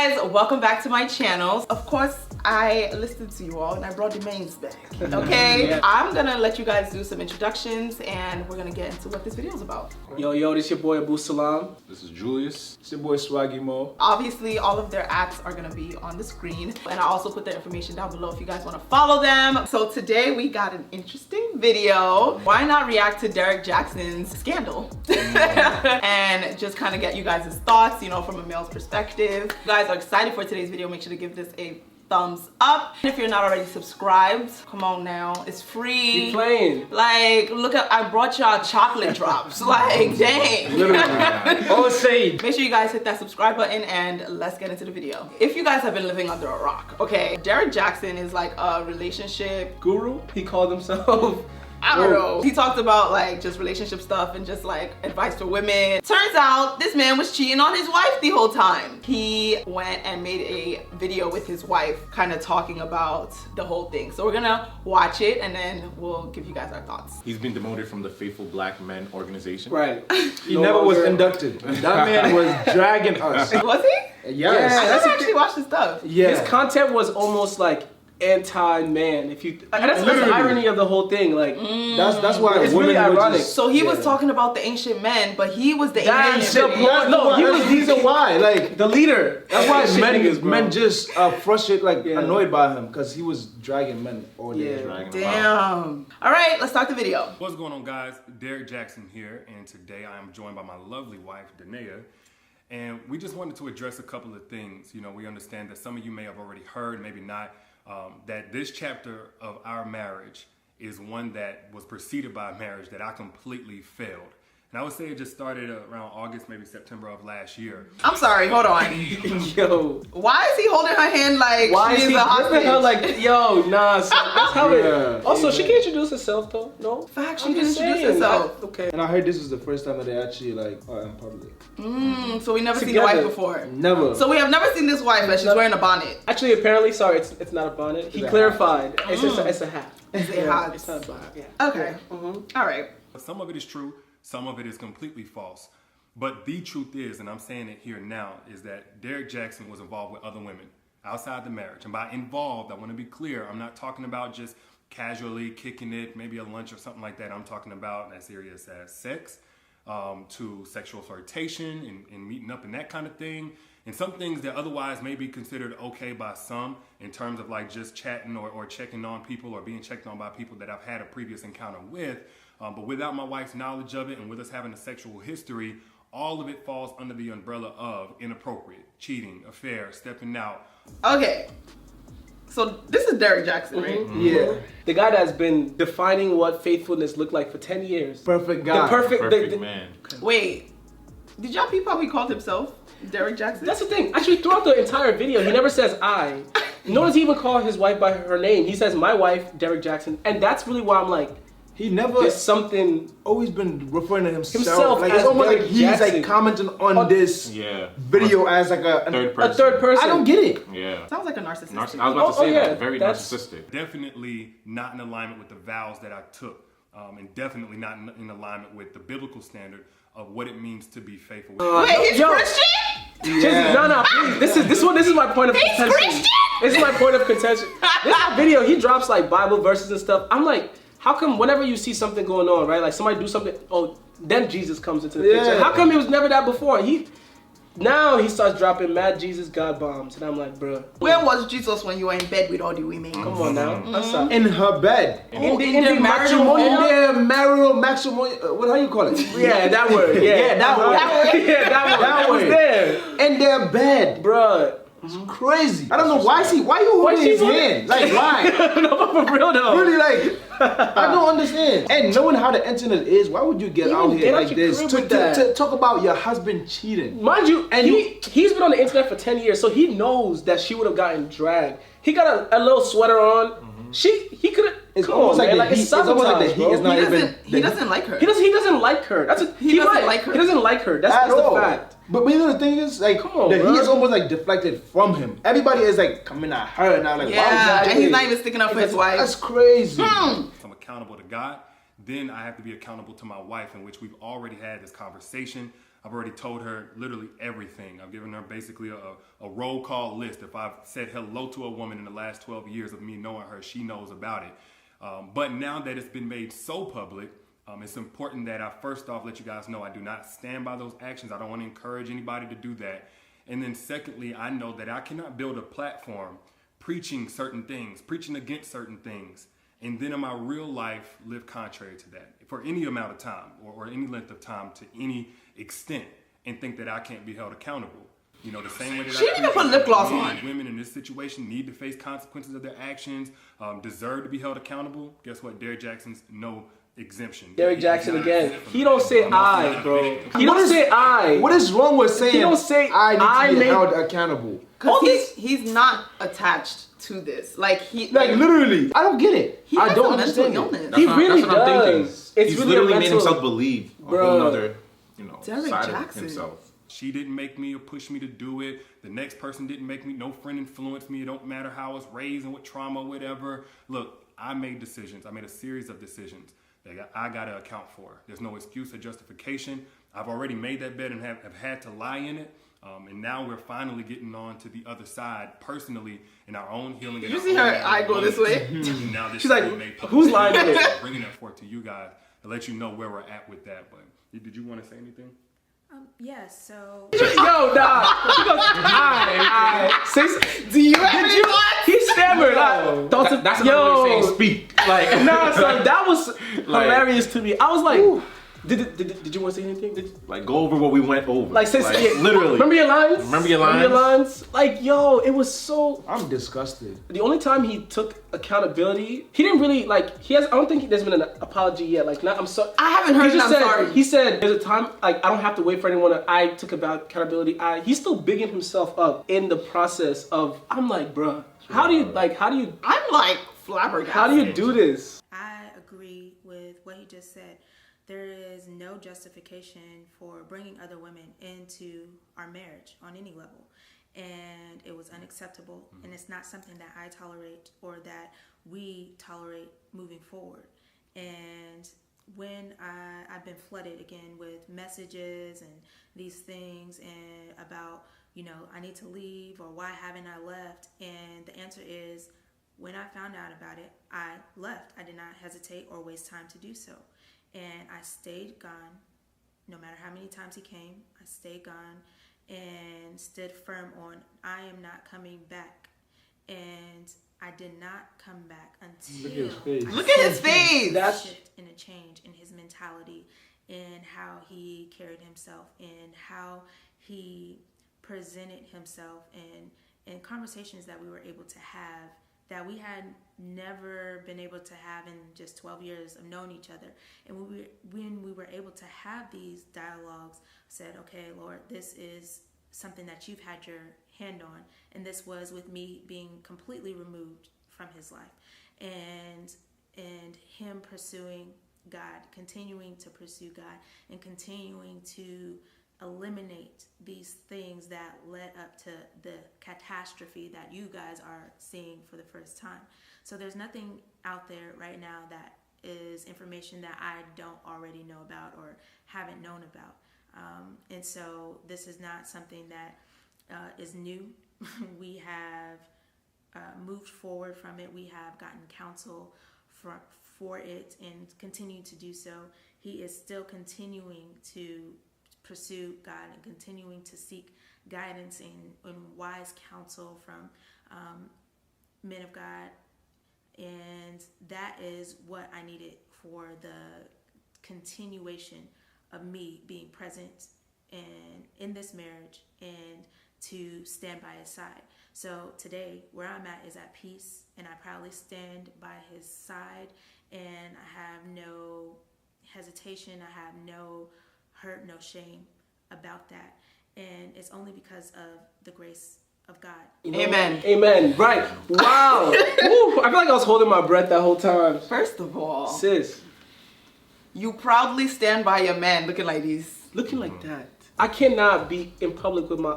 guys, welcome back to my channel. Of course, I listened to you all and I brought the mains back, okay? Yeah. I'm gonna let you guys do some introductions and we're gonna get into what this video is about. Yo, this your boy Abu Salam. This is Julius. It's your boy Swaggy Mo. Obviously, all of their acts are gonna be on the screen. And I also put their information down below if you guys wanna follow them. So today we got an interesting video. Why not react to Derrick JXN's scandal? And just kind of get you guys' thoughts, you know, from a male's perspective. If you guys are excited for today's video, make sure to give this a thumbs up. And if you're not already subscribed, come on now, it's free. You playing? Like, look at, I brought y'all chocolate drops. Like, dang. Literally. Oh, say. Make sure you guys hit that subscribe button and let's get into the video. If you guys have been living under a rock, okay, Derrick JXN is like a relationship guru. He called himself. I don't know. He talked about like just relationship stuff and just like advice for women. Turns out this man was cheating on his wife the whole time. He went and made a video with his wife kind of talking about the whole thing. So we're gonna watch it and then we'll give you guys our thoughts. He's been demoted from the Faithful Black Men organization. Right. He never was inducted. That man was dragging us. Was he? Yes. I never actually watched his stuff. Yeah. His content was almost like anti-man. If you, that's the irony of the whole thing. Like that's why it's really ironic. So he was talking about the ancient men, but he was the ancient. No, he was the reason why. Like the leader. That's why men just frustrated, like annoyed by him, because he was dragging men all day. Damn. All right, let's start the video. What's going on, guys? Derrick JXN here, and today I am joined by my lovely wife, Danae. And we just wanted to address a couple of things. You know, we understand that some of you may have already heard, maybe not, that this chapter of our marriage is one that was preceded by a marriage that I completely failed. And I would say it just started around August, maybe September of last year. I'm sorry, hold on. Yo. Why is he holding her hand like she's a hostage? Her like, yo, nah, so that's how it. Also, she can introduce herself though, no? Fact, she can introduce herself. Okay. And I heard this is the first time that they actually like are in public. So we never seen the wife before? Never. So we have never seen this wife, but she's wearing a bonnet. Actually, apparently, sorry, it's not a bonnet. He clarified. It's a hat. It's a hat. It's not a bonnet, yeah. Okay. All right. Some of it is true, some of it is completely false. But the truth is, and I'm saying it here now, is that Derrick JXN was involved with other women outside the marriage. And by involved, I want to be clear, I'm not talking about just casually kicking it, maybe a lunch or something like that. I'm talking about as serious as sex, to sexual flirtation and meeting up and that kind of thing. And some things that otherwise may be considered okay by some in terms of like just chatting or checking on people or being checked on by people that I've had a previous encounter with. But without my wife's knowledge of it and with us having a sexual history, all of it falls under the umbrella of inappropriate, cheating, affair, stepping out. Okay. So this is Derrick JXN, right? Yeah. The guy that's been defining what faithfulness looked like for 10 years. Perfect guy. The perfect man. Wait. Did y'all peep how he called himself? Derrick JXN? That's the thing. Actually, throughout the entire video, he never says I. Nor does he even call his wife by her name. He says my wife, Derrick JXN. And that's really why I'm like, he never. There's something. Always been referring to himself like it's almost Derrick like he's Jackson. like commenting on this video as like a third person. I don't get it. Yeah. Sounds like a narcissist. I was about to say that. Very narcissistic. Definitely not in alignment with the vows that I took. And definitely not in alignment with the biblical standard of what it means to be faithful. Wait, he's Christian? Yeah. No, please. This is my point of contention. Christian? This is my point of contention. This video, he drops like Bible verses and stuff. I'm like, how come whenever you see something going on, right? Like somebody do something, oh, then Jesus comes into the picture. How come he was never that before? Now he starts dropping mad Jesus God bombs, and I'm like, bruh. Where was Jesus when you were in bed with all the women? Come on now. In her bed. In their marital matrimonial. What, how you call it? Yeah, that word. Yeah, that word. Yeah, that word. It was there. In their bed, bruh. It's crazy. I don't know why you holding his hand? Like why? No, but for real though. Really, like I don't understand. And knowing how the internet is, why would you get out here like this to talk about your husband cheating? Mind you, and he's been on the internet for 10 years, so he knows that she would have gotten dragged. He got a little sweater on. He could have. It's almost like it's almost like the heat is not even. He doesn't like her. He doesn't like her. He doesn't like her. He doesn't like her. That's the fact. But you know the thing is, like, the heat is almost like deflected from him. Everybody is like coming at her now, like, yeah, and he's not even sticking up for his wife. That's crazy. If I'm accountable to God, then I have to be accountable to my wife, in which we've already had this conversation. I've already told her literally everything. I've given her basically a roll call list. If I've said hello to a woman in the last 12 years of me knowing her, she knows about it. But now that it's been made so public, it's important that I first off let you guys know I do not stand by those actions. I don't want to encourage anybody to do that. And then secondly, I know that I cannot build a platform preaching certain things, preaching against certain things, and then in my real life live contrary to that for any amount of time or any length of time to any extent, and think that I can't be held accountable. You know, the same way that she didn't even put lip gloss on. Women in this situation need to face consequences of their actions, deserve to be held accountable. Guess what? Derrick Jackson's no exemption. Derrick Jackson again. He don't say I, bro. He don't say I. What is wrong with saying he don't say I need to be held accountable? Because he's not attached to this. Like literally. I don't get it. He I don't understand it. He really does. It's He's really literally made himself believe a whole other, Derrick side Jackson. of himself. She didn't make me or push me to do it. The next person didn't make me. No friend influenced me. It don't matter how I was raised and what trauma, whatever. Look, I made decisions. I made a series of decisions that I got to account for. There's no excuse or justification. I've already made that bed and have had to lie in it. And now we're finally getting on to the other side personally in our own healing. Did you see her eye go this way? Now this she's like, who's lying in it? Bringing that forth to you guys to let you know where we're at with that. But did you want to say anything? Yes, so... Yo, nah. She goes, Do you have any thoughts? He stammered. That's another way of saying speak. Like, nah, son, that was hilarious to me. I was like, did you want to say anything? Like, go over what we went over. Like, say, literally. Remember your lines? Remember your lines? Like, yo, it was so... I'm disgusted. The only time he took accountability, he didn't really, I don't think there's been an apology yet. I'm sorry. I haven't heard sorry. He said, there's a time, I don't have to wait for anyone I took about accountability. He's still bigging himself up in the process of, I'm like, bruh, how do you... I'm like flabbergasted. How do you do this? I agree with what he just said. There is no justification for bringing other women into our marriage on any level. And it was unacceptable. And it's not something that I tolerate or that we tolerate moving forward. And when I've been flooded again with messages and these things and about, I need to leave or why haven't I left? And the answer is, when I found out about it, I left. I did not hesitate or waste time to do so. And I stayed gone, no matter how many times he came. I stayed gone and stood firm on, I am not coming back. And I did not come back until Look at his face. That's a shift and a change in his mentality, in how he carried himself, in how he presented himself, and conversations that we were able to have that we had never been able to have in just 12 years of knowing each other. And when we were able to have these dialogues, said, okay, Lord, this is something that you've had your hand on. And this was with me being completely removed from his life. And him pursuing God, continuing to pursue God, and continuing to eliminate these things that led up to the catastrophe that you guys are seeing for the first time. So there's nothing out there right now that is information that I don't already know about or haven't known about. And so this is not something that is new. We have moved forward from it. We have gotten counsel for it and continue to do so. He is still continuing to pursue God and continuing to seek guidance and wise counsel from men of God. And that is what I needed for the continuation of me being present in this marriage and to stand by his side. So today, where I'm at is at peace, and I proudly stand by his side, and I have no hesitation, I have no hurt, no shame about that. And it's only because of the grace of God. Amen. Amen. Right. Wow. Woo. I feel like I was holding my breath that whole time. First of all, sis, you proudly stand by your man looking like this. Looking like that. I cannot be in public with my,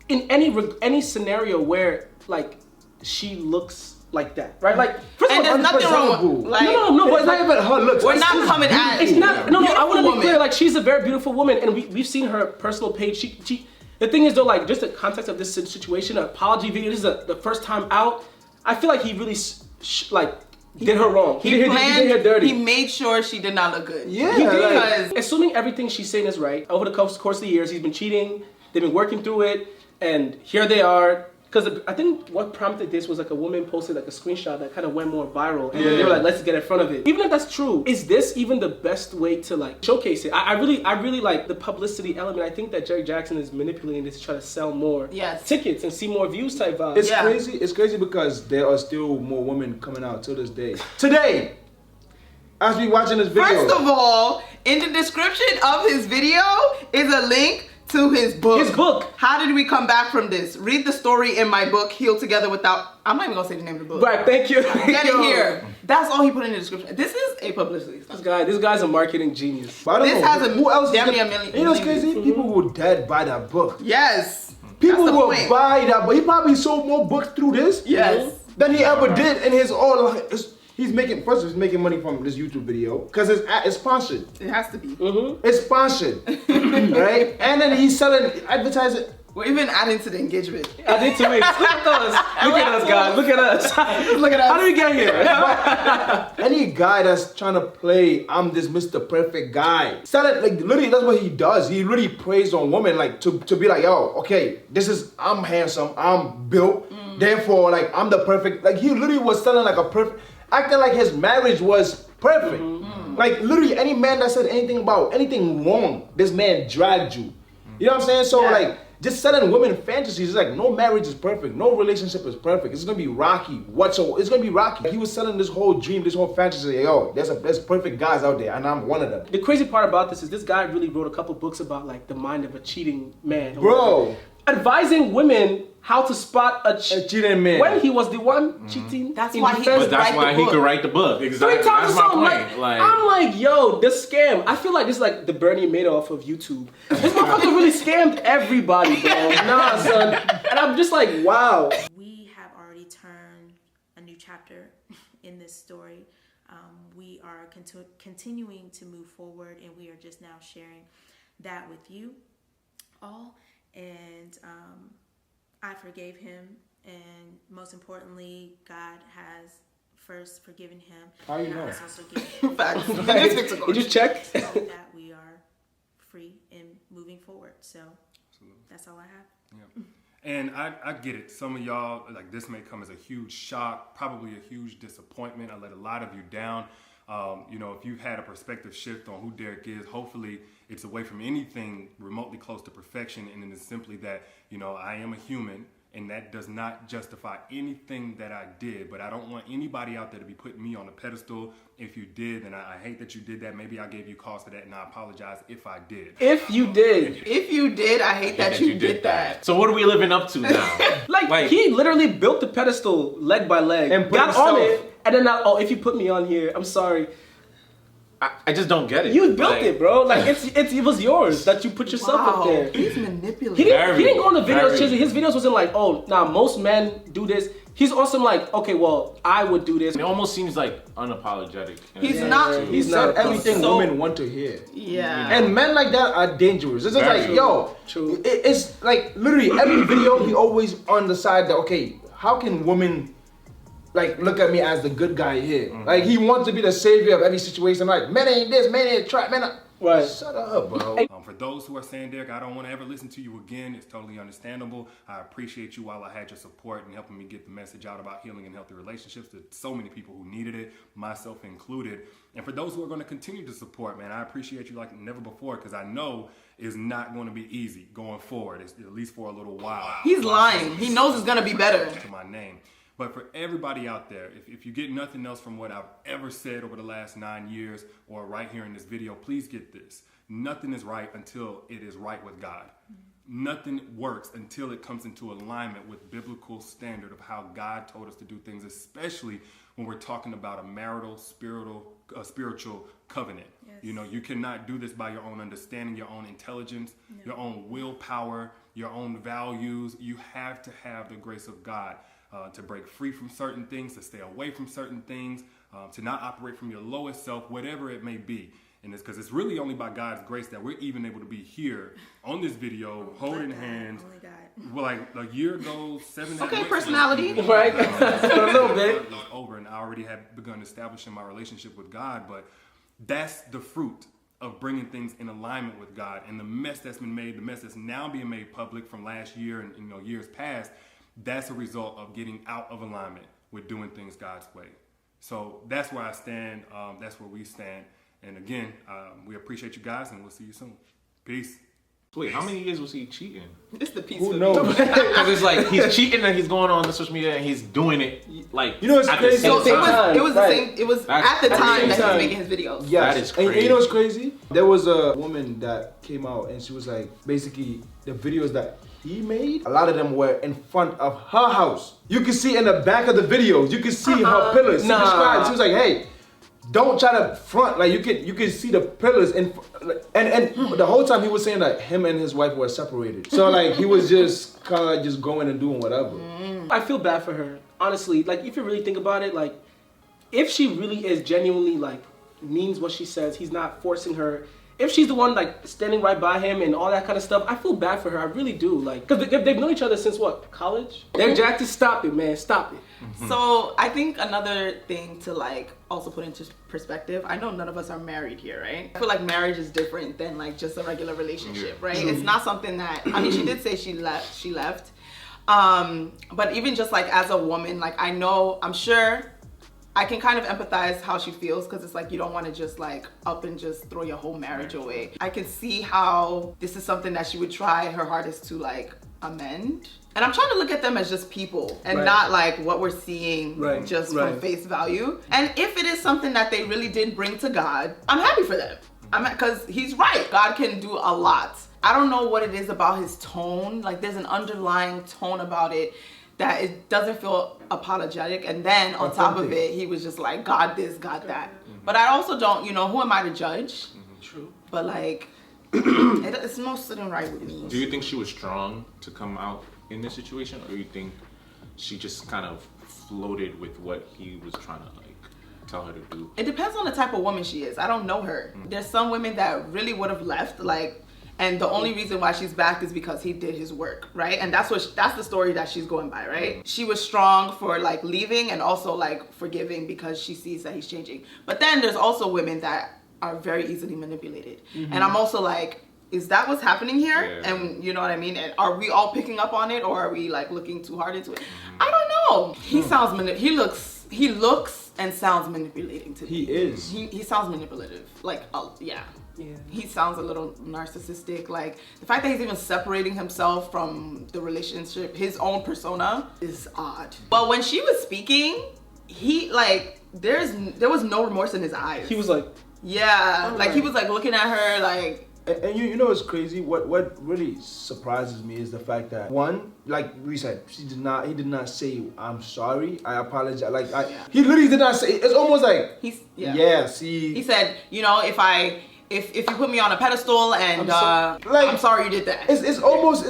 in any scenario where, she looks like that, right? Like, first And of all, there's nothing wrong with, like, no, It's not even her looks. we're not coming at it's not. No, I want to be woman. clear. Like, she's a very beautiful woman, and we've seen her personal page. She. The thing is, though, like, just the context of this situation, an apology video. This is the first time out. I feel like he really did her wrong. He did her dirty. He made sure she did not look good. Yeah, He did. Because Assuming everything she's saying is right, over the course of the years, he's been cheating. They've been working through it, and here they are. Because I think what prompted this was like a woman posted like a screenshot that kind of went more viral, and they were like, "Let's get in front of it." Even if that's true, is this even the best way to like showcase it? I really like the publicity element. I think that Derrick Jaxn is manipulating this to try to sell more tickets and see more views type vibes. It's crazy. It's crazy because there are still more women coming out to this day. Today, as we watching this video. first of all, in the description of his video is a link to his book. His book. How did we come back from this? Read the story in my book, Heal Together Without... I'm not even going to say the name of the book. Right, thank you. Get it here. That's all he put in the description. This is a publicity stunt. This guy's a marketing genius. But I don't This know, has a who else damn is near gonna- million- You know what's million crazy? People will dead buy that book. Yes. People That's the will point. buy that book. He probably sold more books through this Yes. than he ever did in his all. He's making money from this YouTube video because it's sponsored. It has to be. It's sponsored, right? And then he's selling advertising. We're even adding to the engagement. I did 2 weeks. Look at us. Look at us, guys. Look at us. Look at us. How did we get here? Any guy that's trying to play, I'm this Mr. Perfect guy. Selling, like, literally, that's what he does. He really preys on women, like, to be like, yo, okay, I'm handsome, I'm built, therefore, like, I'm the perfect. Like, he literally was selling like a perfect, acting like his marriage was perfect. Like, literally, any man that said anything about anything wrong, this man dragged you. You know what I'm saying? So, like, just selling women fantasies, it's like no marriage is perfect, no relationship is perfect. It's gonna be rocky. It's gonna be rocky. He was selling this whole dream, this whole fantasy. Yo, there's perfect guys out there, and I'm one of them. The crazy part about this is this guy really wrote a couple books about like the mind of a cheating man. Bro. Advising women how to spot a cheating man. When he was the one cheating. That's in why he defense. could That's write why the he book. could write the book. Exactly. 3 times That's or my something. point. I'm like, yo, the scam. I feel like this is like the Bernie Madoff of YouTube. This motherfucker really scammed everybody, bro. Nah, son. And I'm just like, wow. We have already turned a new chapter in this story. We are continuing to move forward, and we are just now sharing that with you all. And I forgave him, and most importantly, God has first forgiven him. How you and know? I was also forgiven him. Facts. You just check. So that we are free and moving forward. So that's all I have. Yeah. And I get it. Some of y'all, like, this may come as a huge shock, probably a huge disappointment. I let a lot of you down. You know, if you've had a perspective shift on who Derrick is, hopefully it's away from anything remotely close to perfection. And it is simply that, you know, I am a human, and that does not justify anything that I did. But I don't want anybody out there to be putting me on a pedestal. If you did, then I hate that you did that. Maybe I gave you cause for that, and I apologize if I did. If you did. If you did, I hate that you did that. So what are we living up to now? Like, he literally built the pedestal leg by leg, and got on it, and then now, if you put me on here, I'm sorry. I just don't get it. You built it, bro. Like, it was yours that you put yourself up there. He's manipulating. He didn't go on the videos, Chizi. His videos wasn't like, oh, now most men do this. He's also like, okay, well, I would do this. It almost seems like unapologetic. He's not. He said everything women want to hear. Yeah. And men like that are dangerous. It's just like, yo, it's like literally every video he always on the side that, okay, how can women like look at me as the good guy here? Like he wants to be the savior of every situation. Like, men ain't this, men ain't try, men. Right. Shut up, bro. For those who are saying, Derrick, I don't want to ever listen to you again, it's totally understandable. I appreciate you while I had your support and helping me get the message out about healing and healthy relationships to so many people who needed it, myself included. And for those who are going to continue to support, man, I appreciate you like never before, because I know it's not going to be easy going forward, at least for a little while. He's lying. He knows it's going to be better. To my name. But for everybody out there, if you get nothing else from what I've ever said over the last 9 years or right here in this video, please get this. Nothing is right until it is right with God. Nothing works until it comes into alignment with biblical standard of how God told us to do things, especially when we're talking about a marital, spiritual covenant. Yes. You know, you cannot do this by your own understanding, your own intelligence, your own willpower, your own values. You have to have the grace of God. to break free from certain things, to stay away from certain things, to not operate from your lowest self, whatever it may be. And it's because it's really only by God's grace that we're even able to be here on this video, holding hands. Only God. Well, like a year ago, 7 Okay, weeks personality. ago, Right. A little bit. It was over, and I already had begun establishing my relationship with God. But that's the fruit of bringing things in alignment with God, and the mess that's been made, the mess that's now being made public from last year and years past. That's a result of getting out of alignment with doing things God's way. So that's where I stand. That's where we stand. And again, we appreciate you guys, and we'll see you soon. Peace. Wait, how many years was he cheating? It's the piece. Who for knows? me. Because it's like he's cheating and he's going on the social media and he's doing it like You know what's at the crazy? same So time. it was the Right. same. It was That's- at the at the time same that he was time. making his videos. Yes. That is And you crazy. know what's crazy? There was a woman that came out and she was like, basically, the videos that he made, a lot of them were in front of her house. You can see in the back of the videos, you can see her pillars. She Nah. described, she was like, hey, don't try to front, like you can see the pillars and the whole time he was saying that him and his wife were separated. So like he was just kind of like just going and doing whatever. I feel bad for her, honestly. Like, if you really think about it, like, if she really is genuinely, like, means what she says, he's not forcing her. If she's the one, like, standing right by him and all that kind of stuff, I feel bad for her. I really do. Like, because they've known each other since, what, college? Derrick Jackson, stop it, man. Stop it. So I think another thing to like also put into perspective, I know none of us are married here, right? I feel like marriage is different than like just a regular relationship, right? It's not something that, I mean, she did say she left. But even just like as a woman, like I'm sure I can kind of empathize how she feels, because it's like you don't want to just like up and just throw your whole marriage away. I can see how this is something that she would try her hardest to like amend. And I'm trying to look at them as just people and Right. not like what we're seeing Right, just right. from face value. And if it is something that they really did bring to God, I'm happy for them. Because he's right. God can do a lot. I don't know what it is about his tone. Like there's an underlying tone about it that it doesn't feel apologetic. And then on top of it, he was just like, God this, God that. But I also don't, who am I to judge? True. But like, it's not sitting right with me. Do you think she was strong to come out in this situation, or do you think she just kind of floated with what he was trying to like tell her to do? It depends on the type of woman she is. I don't know her. There's some women that really would have left, like, and the only reason why she's back is because he did his work, right? And that's the story that she's going by, right? She was strong for like leaving and also like forgiving because she sees that he's changing. But then there's also women that are very easily manipulated. And I'm also like, is that what's happening here? Yeah. And you know what I mean? And are we all picking up on it, or are we like looking too hard into it? I don't know. He sounds he looks and sounds manipulating to me. He is. He sounds manipulative. Like, yeah. He sounds a little narcissistic. Like the fact that he's even separating himself from the relationship, his own persona, is odd. But when she was speaking, he like there was no remorse in his eyes. He was like, yeah, like he was like looking at her like. And you know what's crazy? What really surprises me is the fact that one, like we said, he did not say I'm sorry, I apologize. Like he literally did not say. It's almost like He said, if you put me on a pedestal and I'm sorry you did that. It's almost,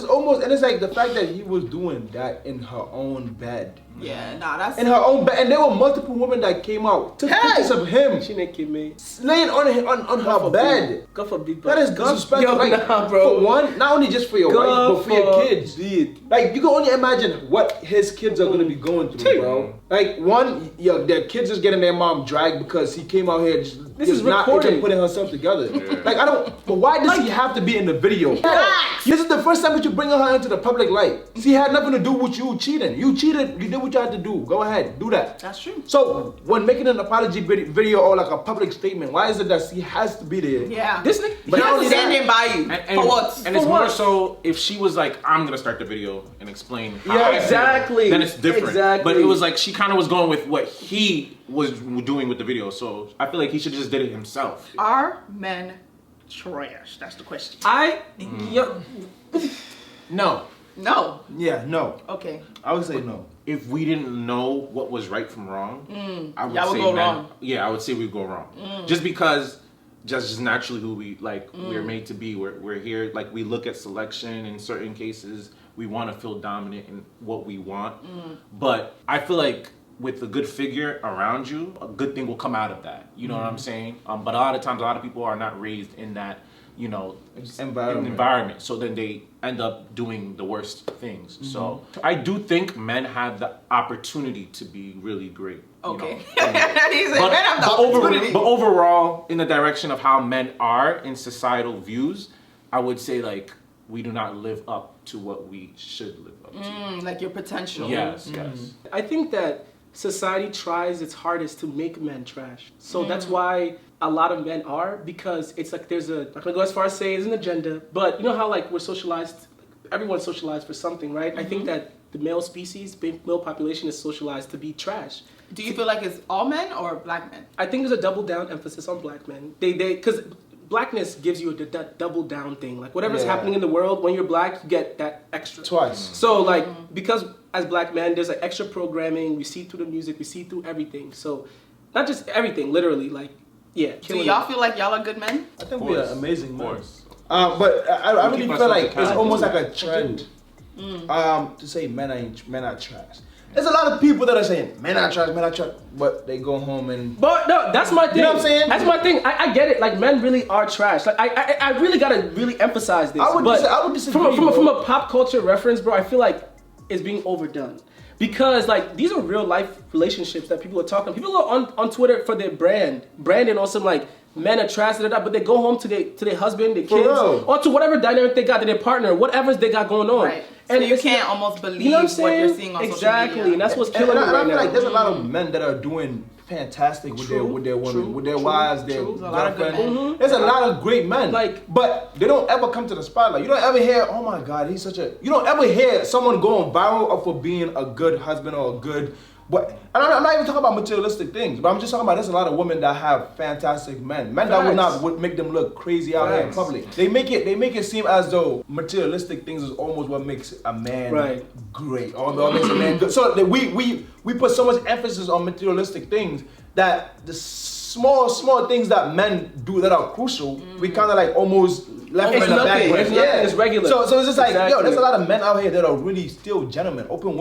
and it's like the fact that he was doing that in her own bed. Yeah, nah, that's In her own bed, and there were multiple women that came out, took pictures of him she naked me. laying on her bed. God forbid. That is disrespectful. Yo, nah, bro. For one, not only just for your wife, but for your kids. Like you can only imagine what his kids are gonna be going through, bro. Like one, their kids is getting their mom dragged because he came out here just is not recorded. putting herself together. Like I don't. But why does he have to be in the video? This is the first time that you bring her into the public light. She had nothing to do with you cheating. You cheated. You did what you had to do. Go ahead, do that. That's true. So when making an apology video or like a public statement, why is it that he has to be there? Yeah. This nigga, But not he only was that- standing by you. And For what? And it's For more what? so if she was like, I'm gonna start the video and explain how Yeah, I feel, exactly. then it's different. Exactly. But it was like she kind of was going with what he was doing with the video, so I feel like he should just did it himself. Are men trash? That's the question. No. No. Yeah, no. Okay. I would say no. If we didn't know what was right from wrong, I would Y'all would say go wrong. Yeah, I would say we'd go wrong. Just because just naturally who we like we're made to be. We're here, like we look at selection in certain cases. we want to feel dominant in what we want. But I feel like with a good figure around you, a good thing will come out of that. You know what I'm saying? But a lot of times, a lot of people are not raised in that, you know, environment. So then they end up doing the worst things. So I do think men have the opportunity to be really great. Okay. You know? He's like, men have the opportunity. But overall, in the direction of how men are in societal views, I would say like we do not live up to what we should live up to. Like your potential. Yes, yes. I think that society tries its hardest to make men trash. So that's why a lot of men are, because it's like there's a, I'm not gonna go as far as say it's an agenda, but you know how like we're socialized, everyone's socialized for something, right? I think that the male species, male population is socialized to be trash. Do you feel like it's all men or black men? I think there's a double down emphasis on black men. Because blackness gives you that double down thing. Like whatever's happening in the world, when you're black, you get that extra. Twice. So like, because as black men, there's like extra programming, we see through the music, we see through everything. So not just everything, literally, like, yeah. Do y'all feel like y'all are good men? I think we are amazing men. Of But I really feel like it's accountable. almost like a trend to say men are trash. There's a lot of people that are saying men are trash, but they go home and. But no, that's my thing. You know what I'm saying? That's my thing. I get it. Like men really are trash. Like I really gotta really emphasize this. I would disagree. From a pop culture reference, bro, I feel like it's being overdone. Because like these are real life relationships that people are talking. People are on Twitter for their branding on some like men are trash, but they go home to their husband, their kids, or to whatever dynamic they got to their partner, whatever they got going on. Right. And you can't almost believe you know what, what you're seeing on social media. Exactly, and that's what's killing me I right feel now. like there's a lot of men that are doing fantastic with their women, with their wives, their girlfriends. There's a lot of great men, but they don't ever come to the spotlight. You don't ever hear, oh my God, he's such a. You don't ever hear someone going viral for being a good husband or a good. But I'm not even talking about materialistic things, but I'm just talking about there's a lot of women that have fantastic men that would make them look crazy out here in public. They make it seem as though materialistic things is almost what makes a man great, or what makes a man good. So that we put so much emphasis on materialistic things that the small things that men do that are crucial, we kind of like almost left in the background. It's regular. So it's just like, yo, there's a lot of men out here that are really still gentlemen. Open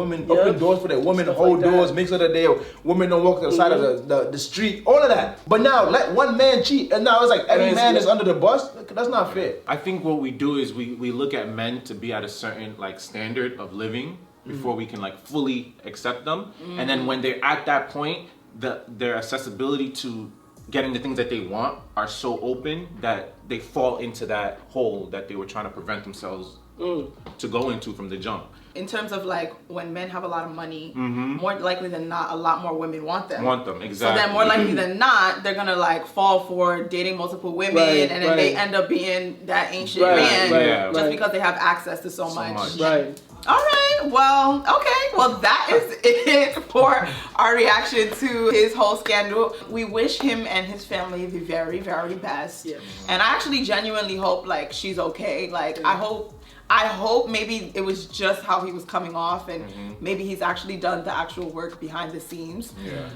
doors for their women, hold doors, make sure that their women don't walk to the side of the street, all of that. But now let one man cheat, and now it's like every man is under the bus. That's not fair. I think what we do is we look at men to be at a certain like standard of living before we can like fully accept them, and then when they're at that point, their accessibility to getting the things that they want are so open that they fall into that hole that they were trying to prevent themselves to go into from the jump. In terms of like when men have a lot of money, more likely than not, a lot more women want them. Exactly. So then more likely than not, they're gonna like fall for dating multiple women, and then they end up being that ancient man just because they have access to so much. Right. All right, well, okay. Well, that is it for our reaction to his whole scandal. We wish him and his family the very, very best. Yeah. And I actually genuinely hope like she's okay. Like I hope maybe it was just how he was coming off, and maybe he's actually done the actual work behind the scenes. Yeah.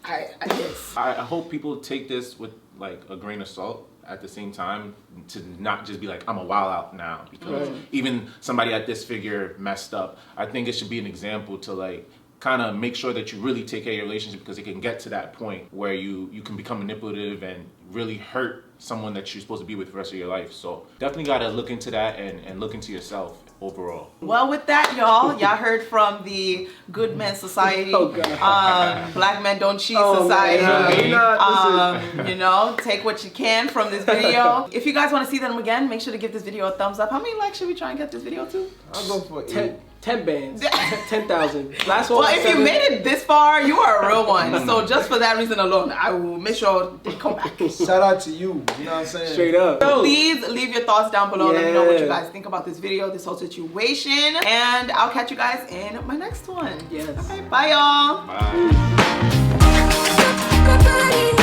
I hope people take this with like a grain of salt at the same time, to not just be like, I'm a wild out now because even somebody at this figure messed up. I think it should be an example to like kind of make sure that you really take care of your relationship, because it can get to that point where you can become manipulative and really hurt someone that you're supposed to be with the rest of your life. So definitely got to look into that and look into yourself overall. Well, with that, y'all heard from the Good Men Society, Black Men Don't Cheat Society. You know, take what you can from this video. If you guys want to see them again, make sure to give this video a thumbs up. How many likes should we try and get this video to? I'll go for 10 bands, 10,000. Last one. Well, if you made it this far, you are a real one. So just for that reason alone, I will make sure they come back. Shout out to you. You know what I'm saying? Straight up. Please leave your thoughts down below. Let me know what you guys think about this video, this whole situation, and I'll catch you guys in my next one. Yes. Okay, bye y'all. Bye.